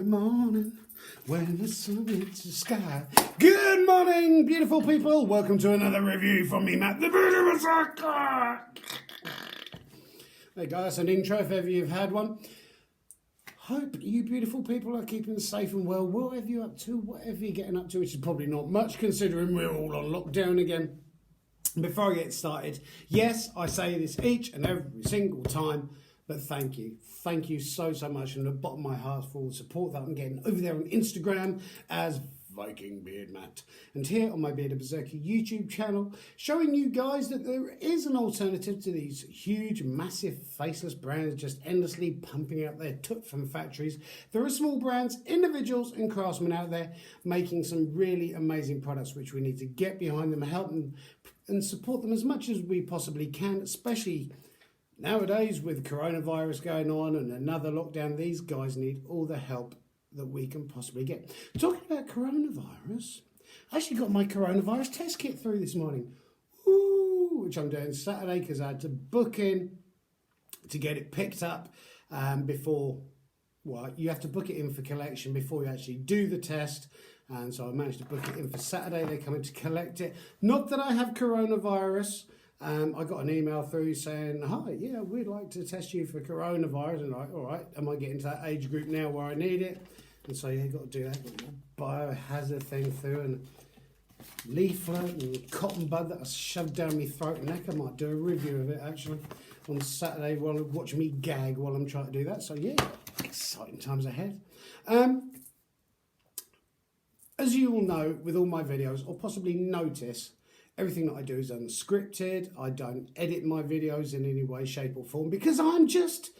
morning when the sun hits the sky. Good morning, beautiful people. Welcome to another review from me, Matt, the Beauty Massacre. There you go, that's an intro if ever you've had one. Hope you beautiful people are keeping safe and well, whatever you're up to, whatever you're getting up to, which is probably not much considering we're all on lockdown again. Before I get started, yes, I say this each and every single time, but thank you. Thank you so much from the bottom of my heart for all the support that I'm getting over there on Instagram as Viking Beard Matt. And here on my Bearded Berserker YouTube channel, showing you guys that there is an alternative to these huge, massive, faceless brands just endlessly pumping out their toot from factories. There are small brands, individuals and craftsmen out there making some really amazing products which we need to get behind them, help them and support them as much as we possibly can, especially nowadays with coronavirus going on and another lockdown. These guys need all the help that we can possibly get. Talking about coronavirus, I actually got my coronavirus test kit through this morning, which I'm doing Saturday because I had to book in to get it picked up before, well, you have to book it in for collection before you actually do the test. And so I managed to book it in for Saturday. They're coming to collect it. Not that I have coronavirus. I got an email through saying, hi, yeah, we'd like to test you for coronavirus. And I'm like, all right, am I getting to that age group now where I need it? And so, yeah, got to do that. Got a biohazard thing through and leaflet and cotton bud that I shoved down my throat and neck. I might do a review of it, actually, on Saturday while watch me gag while I'm trying to do that. So, yeah, exciting times ahead. As you all know, with all my videos, or possibly notice, everything that I do is unscripted. I don't edit my videos in any way, shape or form because I'm just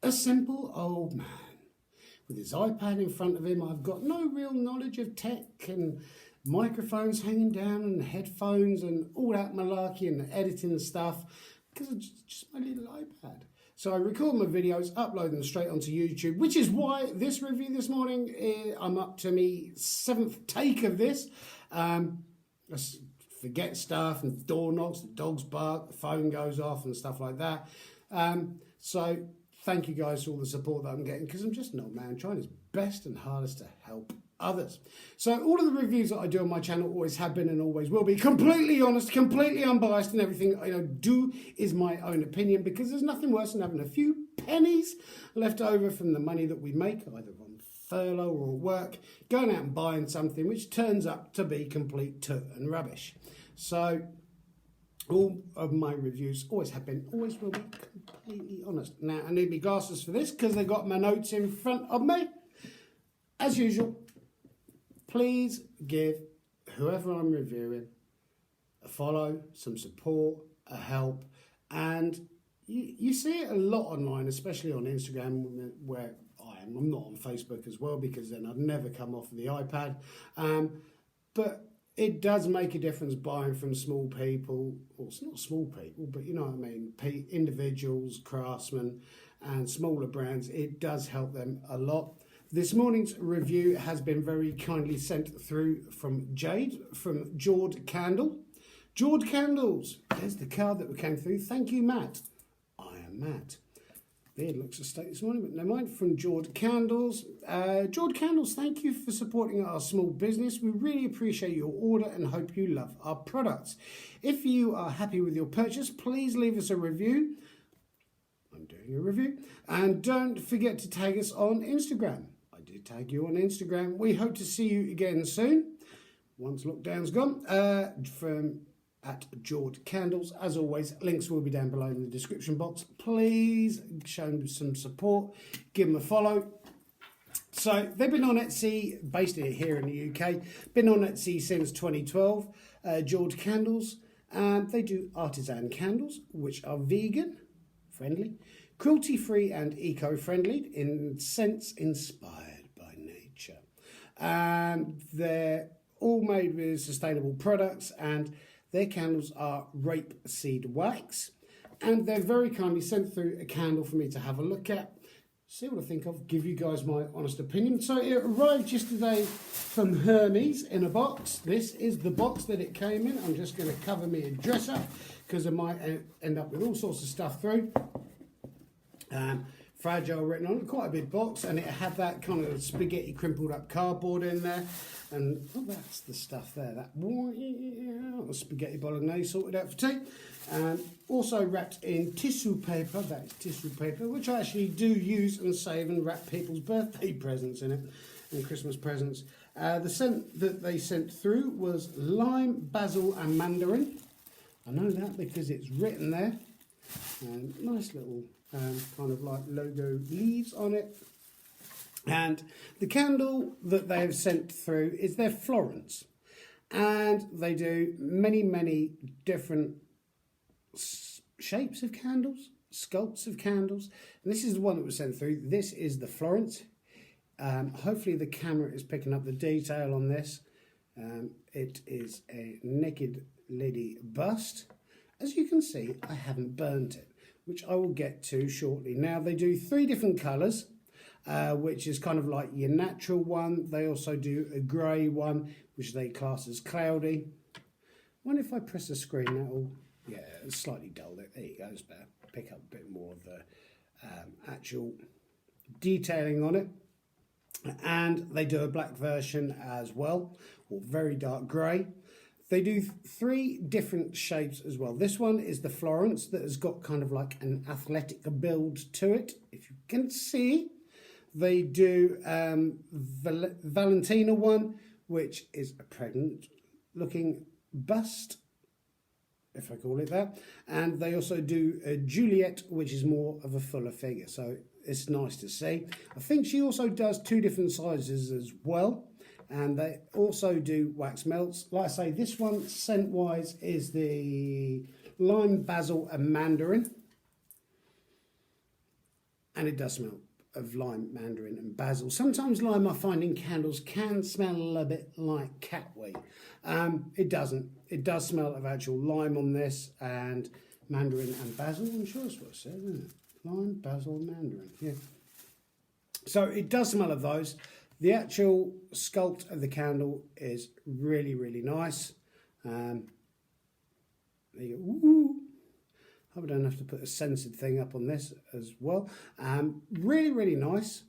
a simple old man. With his iPad in front of him, I've got no real knowledge of tech and microphones hanging down and headphones and all that malarkey and editing stuff because it's just my little iPad. So I record my videos, upload them straight onto YouTube, which is why this review this morning, I'm up to me 7th take of this. Forget stuff and door knocks, the dogs bark, the phone goes off and stuff like that. So thank you guys for all the support that I'm getting because I'm just an old man trying his best and hardest to help others. So all of the reviews that I do on my channel always have been and always will be completely honest, completely unbiased, and everything I do is my own opinion because there's nothing worse than having a few pennies left over from the money that we make, either on furlough or work, going out and buying something which turns up to be complete toot and rubbish. So all of my reviews always have been, always will be completely honest. Now I need my glasses for this because they've got my notes in front of me. As usual, please give whoever I'm reviewing a follow, some support, a help, and you see it a lot online, especially on Instagram where I'm not on Facebook as well because then I'd never come off of the iPad. But it does make a difference buying from small people, or it's not small people, but you know what I mean, individuals, craftsmen and smaller brands. It does help them a lot. This morning's review has been very kindly sent through from Jade from Jord Candle. Jord Candles, there's the card that came through. Thank you, Matt. I am Matt. Beard looks a state this morning, but never mind. From Jord Candles. Jord Candles, thank you for supporting our small business. We really appreciate your order and hope you love our products. If you are happy with your purchase, please leave us a review. I'm doing a review. And don't forget to tag us on Instagram. I did tag you on Instagram. We hope to see you again soon, once lockdown's gone, at Jord Candles. As always, links will be down below in the description box. Please show them some support, give them a follow. So they've been on Etsy, based here in the UK, been on Etsy since 2012, Jord Candles, and they do artisan candles, which are vegan friendly, cruelty free and eco-friendly, in scents inspired by nature. They're all made with sustainable products, and their candles are rapeseed wax, and they're very kindly sent through a candle for me to have a look at, see what I think of, give you guys my honest opinion. So it arrived yesterday from Hermes in a box. This is the box that it came in. I'm just going to cover me address up because I might end up with all sorts of stuff through. fragile written on it, quite a big box, and it had that kind of spaghetti crimpled up cardboard in there. And oh, that's the stuff there, that spaghetti bolognese sorted out for tea. Also wrapped in tissue paper, that is tissue paper, which I actually do use and save and wrap people's birthday presents in it and Christmas presents. The scent that they sent through was lime, basil and mandarin. I know that because it's written there. Nice little kind of like logo leaves on it. And the candle that they have sent through is their Florence. And they do many, many different shapes of candles, sculpts of candles. And this is the one that was sent through. This is the Florence. Hopefully the camera is picking up the detail on this. It is a naked lady bust. As you can see, I haven't burnt it, which I will get to shortly. Now, they do 3 different colours, which is kind of like your natural one. They also do a grey one, which they class as cloudy. I wonder if I press the screen, that'll, yeah, it's slightly dull. There you go, it's better. Pick up a bit more of the actual detailing on it. And they do a black version as well, or very dark grey. They do 3 different shapes as well. This one is the Florence that has got kind of like an athletic build to it, if you can see. They do Valentina one, which is a pregnant looking bust, if I call it that. And they also do a Juliet, which is more of a fuller figure. So it's nice to see. I think she also does 2 different sizes as well. And they also do wax melts. Like I say, this one, scent-wise, is the lime, basil and mandarin. And it does smell of lime, mandarin and basil. Sometimes lime, I find in candles, can smell a bit like catwee. It doesn't. It does smell of actual lime on this, and mandarin and basil. I'm sure that's what it says, isn't it? Lime, basil, mandarin. Yeah. So it does smell of those. The actual sculpt of the candle is really, really nice. There you go. Ooh. Hope I don't have to put a censored thing up on this as well. Really, really nice.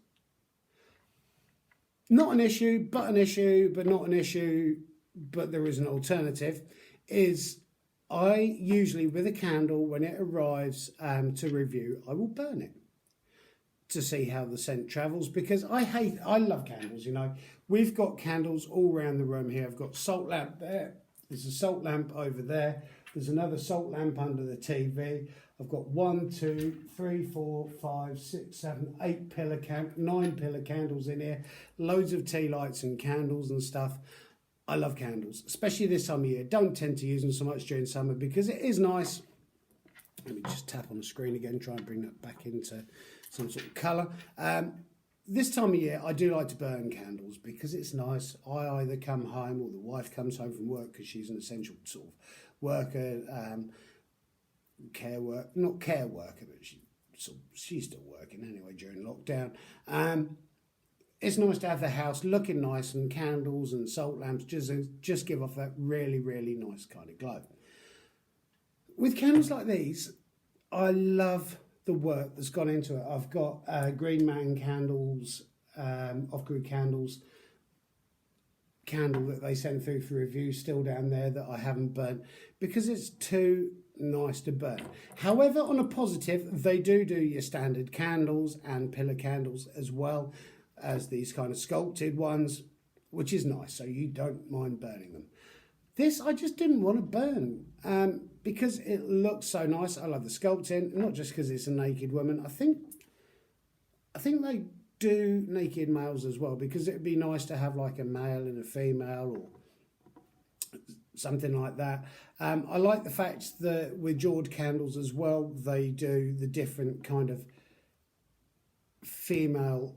Not an issue, but an issue, but not an issue, but there is an alternative, is I usually, with a candle, when it arrives to review, I will burn it to see how the scent travels, because I love candles, you know. We've got candles all around the room here. I've got salt lamp there. There's a salt lamp over there. There's another salt lamp under the TV. I've got 1, 2, 3, 4, 5, 6, 7, 8 pillar 9 pillar candles in here. Loads of tea lights and candles and stuff. I love candles, especially this time of year. Don't tend to use them so much during summer because it is nice. Let me just tap on the screen again, try and bring that back into some sort of colour. This time of year, I do like to burn candles because it's nice. I either come home or the wife comes home from work because she's an essential sort of worker, not care worker, but she's still working anyway during lockdown. It's nice to have the house looking nice and candles and salt lamps just give off that really, really nice kind of glow. With candles like these, I love the work that's gone into it. I've got Green Man Candles, Off-Grid Candles, candle that they sent through for review still down there that I haven't burnt because it's too nice to burn. However, on a positive, they do your standard candles and pillar candles as well as these kind of sculpted ones, which is nice, so you don't mind burning them. This I just didn't want to burn because it looks so nice. I love the sculpting, not just because it's a naked woman. I think they do naked males as well, because it'd be nice to have like a male and a female or something like that. I like the fact that with Jord Candles as well, they do the different kind of female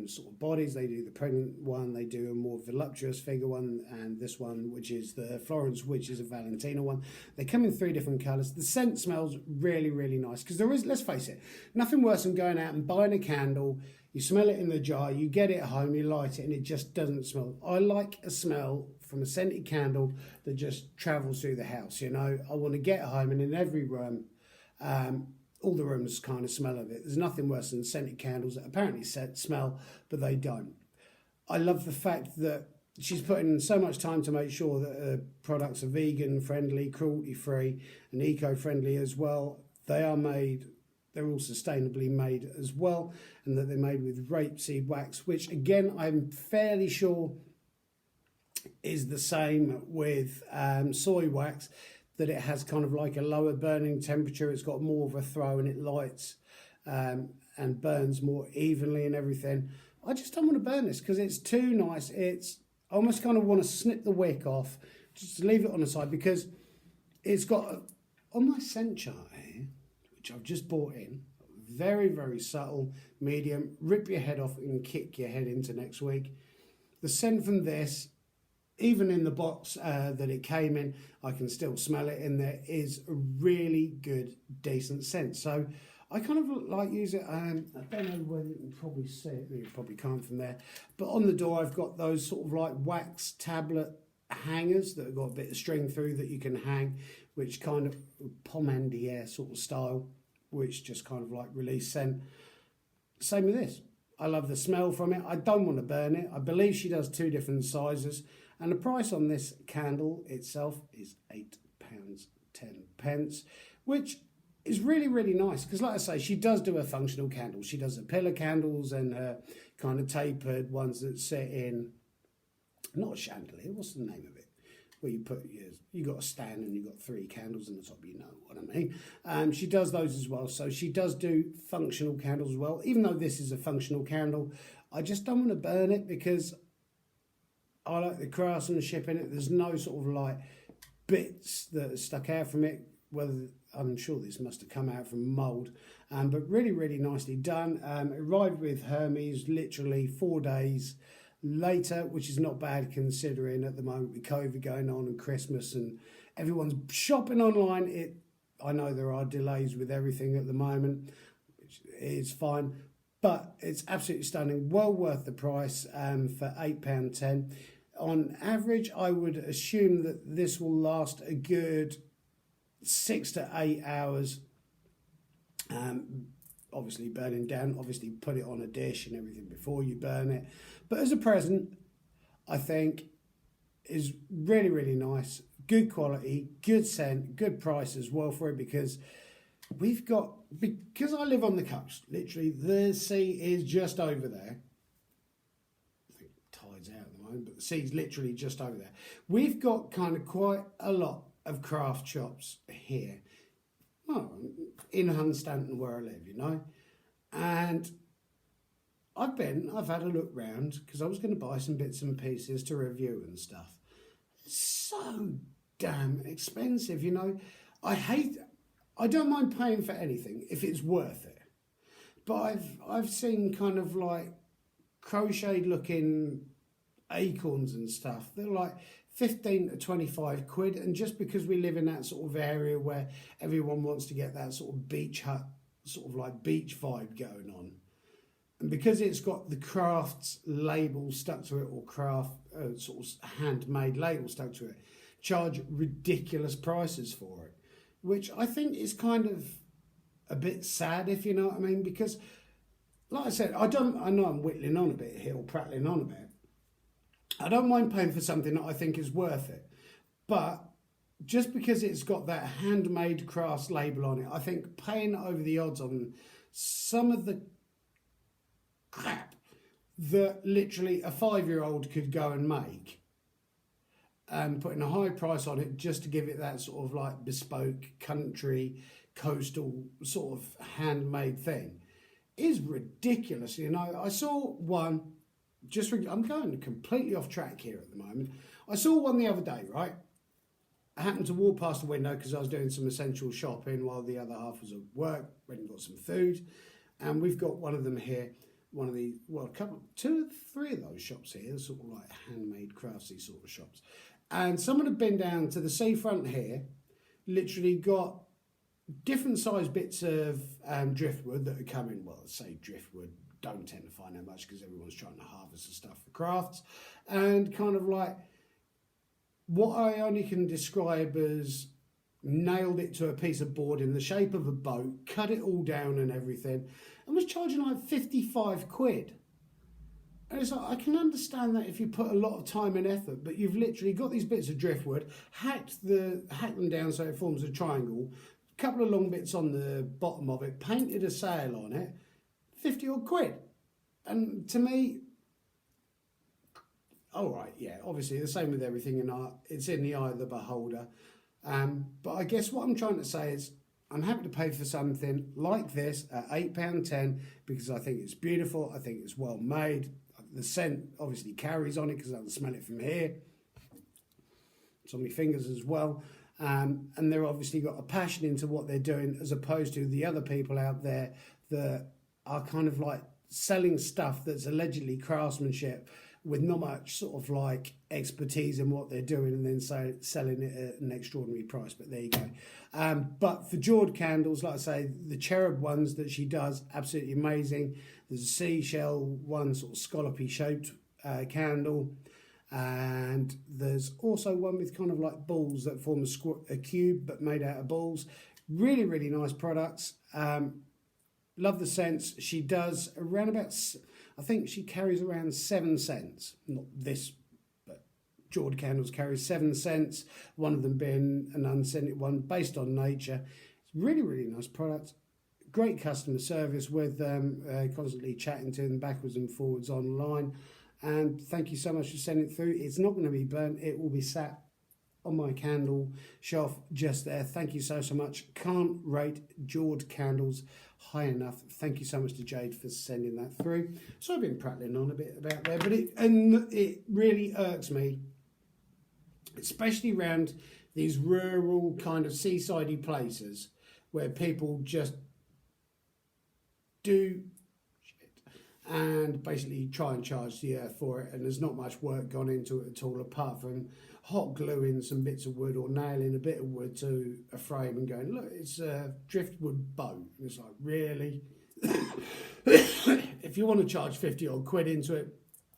sort of bodies. They do the pregnant one, they do a more voluptuous figure one, and this one, which is the Florence, which is a Valentina one. They come in 3 different colours. The scent smells really, really nice, because there is, let's face it, nothing worse than going out and buying a candle, you smell it in the jar, you get it home, you light it, and it just doesn't smell. I like a smell from a scented candle that just travels through the house, you know. I want to get home and in every room all the rooms kind of smell of it. There's nothing worse than scented candles that apparently smell, but they don't. I love the fact that she's putting in so much time to make sure that her products are vegan friendly, cruelty free, and eco friendly as well. They're all sustainably made as well, and that they're made with rapeseed wax, which again I'm fairly sure is the same with soy wax, that it has kind of like a lower burning temperature. It's got more of a throw and it lights and burns more evenly and everything. I just don't want to burn this because it's too nice. It's I almost kind of want to snip the wick off, just leave it on the side, because it's got on my scent chart here, which I've just bought in, very, very subtle, medium, rip your head off and kick your head into next week. The scent from this, even in the box that it came in, I can still smell it in there, is a really good, decent scent. So I kind of like use it, I don't know whether you can probably see it, you probably can't from there, but on the door I've got those sort of like wax tablet hangers that have got a bit of string through that you can hang, which kind of pomander sort of style, which just kind of like release scent. Same with this. I love the smell from it. I don't want to burn it. I believe she does 2 different sizes, and the price on this candle itself is £8.10, which is really, really nice, because like I say, she does do her functional candles. She does her pillar candles and her kind of tapered ones that sit in, not a chandelier, what's the name of it? Where you put you got a stand and you've got 3 candles on the top, you know what I mean. She does those as well. So she does do functional candles as well. Even though this is a functional candle, I just don't want to burn it because I like the craftsmanship in it. There's no sort of like bits that are stuck out from it, whether I'm sure this must have come out from mould, but really, really nicely done. It arrived with Hermes literally 4 days later, which is not bad considering at the moment with COVID going on and Christmas and everyone's shopping online. I know there are delays with everything at the moment, which is fine, but it's absolutely stunning. Well worth the price for £8.10. On average, I would assume that this will last a good 6 to 8 hours, obviously burning down. Obviously put it on a dish and everything before you burn it, but as a present I think is really, really nice, good quality, good scent, good price as well for it, because I live on the coast, literally the sea is just over there. I think tide's out at the moment, but the sea's literally just over there. We've got kind of quite a lot of craft shops here, in Hunstanton where I live, you know, and I've had a look round because I was going to buy some bits and pieces to review and stuff. It's so damn expensive, you know. I don't mind paying for anything if it's worth it, but I've seen kind of like crocheted looking acorns and stuff. They're like 15 to 25 quid, and just because we live in that sort of area where everyone wants to get that sort of beach hut, sort of like beach vibe going on, and because it's got the crafts label stuck to it, or craft sort of handmade label stuck to it, charge ridiculous prices for it, which I think is kind of a bit sad, if you know what I mean, because like I said, I know I'm whittling on a bit here, or prattling on a bit. I don't mind paying for something that I think is worth it, but just because it's got that handmade crafts label on it, I think paying over the odds on some of the crap that literally a 5-year-old could go and make, and putting a high price on it just to give it that sort of like bespoke country coastal sort of handmade thing is ridiculous. You know, I saw one. I'm going completely off track here at the moment. I saw one the other day, right? I happened to walk past the window because I was doing some essential shopping while the other half was at work. Went and got some food, and we've got one of them here. One of the, well, 2 or 3 of those shops here, sort of like handmade craftsy sort of shops. And someone had been down to the seafront here, literally got different sized bits of driftwood that are coming. Well, say driftwood. Don't tend to find that much because everyone's trying to harvest the stuff for crafts, and kind of like what I only can describe as nailed it to a piece of board in the shape of a boat, cut it all down and everything, and was charging like 55 quid. And it's like, I can understand that if you put a lot of time and effort, but you've literally got these bits of driftwood, hacked them down so it forms a triangle, a couple of long bits on the bottom of it, painted a sail on it, 50 odd quid. And to me, all right, yeah, obviously the same with everything in art. It's in the eye of the beholder. But I guess what I'm trying to say is I'm happy to pay for something like this at £8.10 because I think it's beautiful. I think it's well made. The scent obviously carries on it because I can smell it from here. It's on my fingers as well. And they're obviously got a passion into what they're doing as opposed to the other people out there that are kind of like selling stuff that's allegedly craftsmanship with not much sort of like expertise in what they're doing and then selling it at an extraordinary price. But there you go. But for Jord Candles, like I say, the cherub ones that she does, absolutely amazing. There's a seashell one, sort of scallopy shaped candle. And there's also one with kind of like balls that form a cube but made out of balls. Really, really nice products. Love the scents. She does around about, I think she carries around 7 scents. Not this, but Jord Candles carries 7 scents. One of them being an unscented one based on nature. It's really, really nice product. Great customer service with them, constantly chatting to them backwards and forwards online. And thank you so much for sending it through. It's not going to be burnt. It will be sat on my candle shelf just there. Thank you so much. Can't rate Jord Candles high enough. Thank you so much to Jade for sending that through. So I've been prattling on a bit about there, but it really irks me, especially around these rural kind of seasidey places where people just do and basically try and charge the earth for it, and there's not much work gone into it at all apart from hot gluing some bits of wood or nailing a bit of wood to a frame and going, look, it's a driftwood boat. And it's like, really? If you want to charge 50 odd quid into it,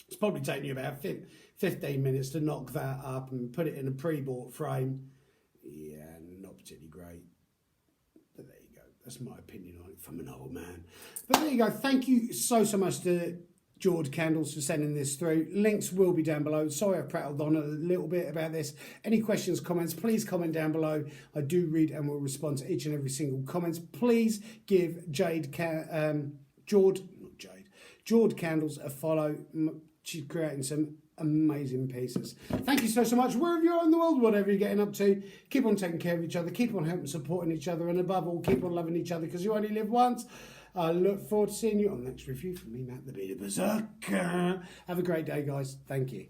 it's probably taking you about 15 minutes to knock that up and put it in a pre-bought frame. Yeah, not particularly great. But there you go. That's my opinion on it from an old man. But there you go. Thank you so much to Jord Candles for sending this through. Links will be down below. Sorry I prattled on a little bit about this. Any questions, comments, please comment down below. I do read and will respond to each and every single comment. Please give Jord Candles a follow. She's creating some amazing pieces. Thank you so much. Wherever you are in the world, whatever you're getting up to, keep on taking care of each other, keep on helping, supporting each other, and above all, keep on loving each other because you only live once. I look forward to seeing you on the next review from me, Matt the Bearded Berserker. Have a great day, guys. Thank you.